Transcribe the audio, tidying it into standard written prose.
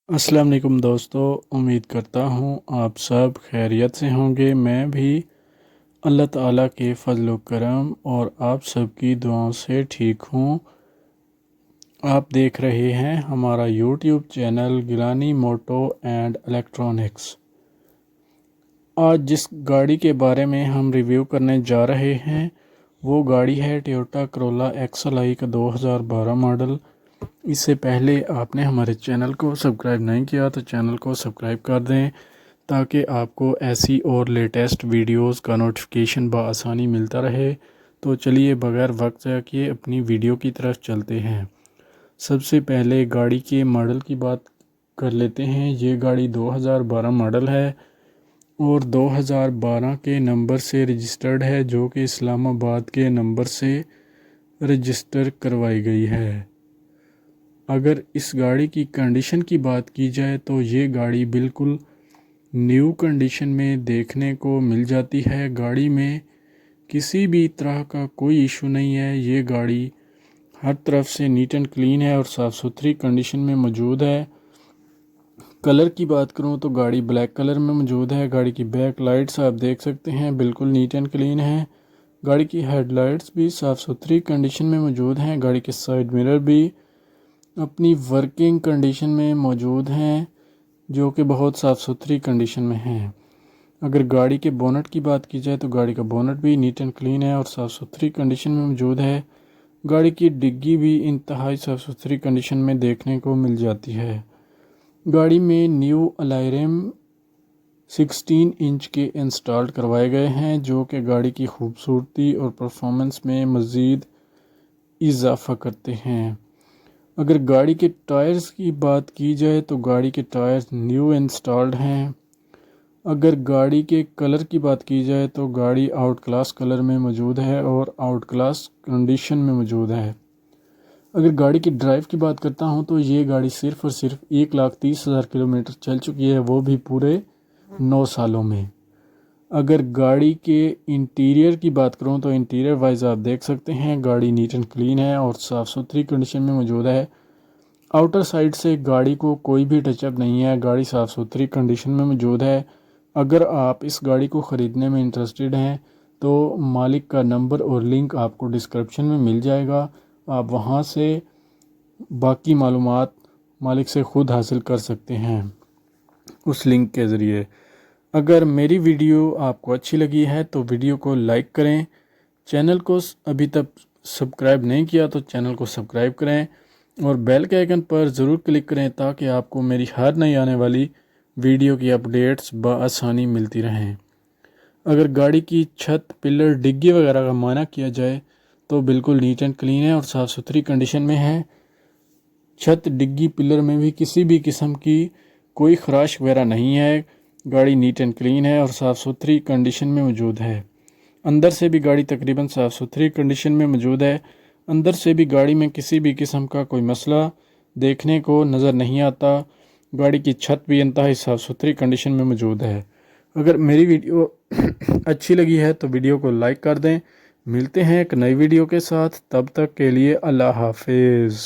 अस्सलाम वालेकुम दोस्तों, उम्मीद करता हूँ आप सब खैरियत से होंगे। मैं भी अल्लाह ताला के फजल व करम और आप सबकी दुआओं से ठीक हूँ। आप देख रहे हैं हमारा YouTube channel Gilani moto and electronics. आज जिस गाड़ी के बारे में हम रिव्यू करने जा रहे हैं वो गाड़ी है टोयोटा करोला XLI का 2012 मॉडल। इससे पहले आपने हमारे चैनल को सब्सक्राइब नहीं किया तो चैनल को सब्सक्राइब कर दें ताकि आपको ऐसी और लेटेस्ट वीडियोस का नोटिफिकेशन बआसानी मिलता रहे। तो चलिए बगैर वक्त ज़ाया किए अपनी वीडियो की तरफ चलते हैं। सबसे पहले गाड़ी के मॉडल की बात कर लेते हैं। ये गाड़ी 2012 मॉडल है और 2012 के नंबर से रजिस्टर्ड है, जो कि इस्लामाबाद के नंबर से रजिस्टर करवाई गई है। अगर इस गाड़ी की कंडीशन की बात की जाए तो ये गाड़ी बिल्कुल न्यू कंडीशन में देखने को मिल जाती है। गाड़ी में किसी भी तरह का कोई इशू नहीं है। ये गाड़ी हर तरफ से नीट एंड क्लीन है और साफ़ सुथरी कंडीशन में मौजूद है। कलर की बात करूं तो गाड़ी ब्लैक कलर में मौजूद है। गाड़ी की बैक लाइट्स आप देख सकते हैं बिल्कुल नीट एंड क्लीन है। गाड़ी की हेडलाइट्स भी साफ़ सुथरी कंडीशन में मौजूद हैं। गाड़ी के साइड मिरर भी अपनी वर्किंग कंडीशन में मौजूद हैं, जो कि बहुत साफ़ सुथरी कंडीशन में हैं। अगर गाड़ी के बोनट की बात की जाए तो गाड़ी का बोनट भी नीट एंड क्लीन है और साफ़ सुथरी कंडीशन में मौजूद है। गाड़ी की डिग्गी भी इंतहाई साफ़ सुथरी कंडीशन में देखने को मिल जाती है। गाड़ी में न्यू अलॉय रिम 16 इंच के इंस्टॉल करवाए गए हैं, जो कि गाड़ी की खूबसूरती और परफॉर्मेंस में मज़ीद इजाफ़ा करते हैं। अगर गाड़ी के टायर्स की बात की जाए तो गाड़ी के टायर्स न्यू इंस्टॉल्ड हैं। अगर गाड़ी के कलर की बात की जाए तो गाड़ी आउट क्लास कलर में मौजूद है और आउट क्लास कंडीशन में मौजूद है। अगर गाड़ी की ड्राइव की बात करता हूं तो ये गाड़ी सिर्फ़ और सिर्फ 1,30,000 किलोमीटर चल चुकी है, वो भी पूरे 9 सालों में। अगर गाड़ी के इंटीरियर की बात करूं तो इंटीरियर वाइज आप देख सकते हैं गाड़ी नीट एंड क्लीन है और साफ़ सुथरी कंडीशन में मौजूद है। आउटर साइड से गाड़ी को कोई भी टचअप नहीं है। गाड़ी साफ़ सुथरी कंडीशन में मौजूद है। अगर आप इस गाड़ी को ख़रीदने में इंटरेस्टेड हैं तो मालिक का नंबर और लिंक आपको डिस्क्रिप्शन में मिल जाएगा। आप वहां से बाकी मालूमात मालिक से ख़ुद हासिल कर सकते हैं उस लिंक के ज़रिए। अगर मेरी वीडियो आपको अच्छी लगी है तो वीडियो को लाइक करें। चैनल को अभी तक सब्सक्राइब नहीं किया तो चैनल को सब्सक्राइब करें और बेल के आइकन पर ज़रूर क्लिक करें ताकि आपको मेरी हर नई आने वाली वीडियो की अपडेट्स बआसानी मिलती रहें। अगर गाड़ी की छत, पिलर, डिग्गी वगैरह का मायना किया जाए तो बिल्कुल नीट एंड क्लीन है और साफ़ सुथरी कंडीशन में है। छत, डिग्गी, पिलर में भी किसी भी किस्म की कोई खराश वगैरह नहीं है। गाड़ी नीट एंड क्लीन है और साफ़ सुथरी कंडीशन में मौजूद है। अंदर से भी गाड़ी तकरीबन साफ़ सुथरी कंडीशन में मौजूद है। अंदर से भी गाड़ी में किसी भी किस्म का कोई मसला देखने को नज़र नहीं आता। गाड़ी की छत भी इंतहाई साफ़ सुथरी कंडीशन में मौजूद है। अगर मेरी वीडियो अच्छी लगी है तो वीडियो को लाइक कर दें। मिलते हैं एक नई वीडियो के साथ, तब तक के लिए अल्लाह हाफिज़।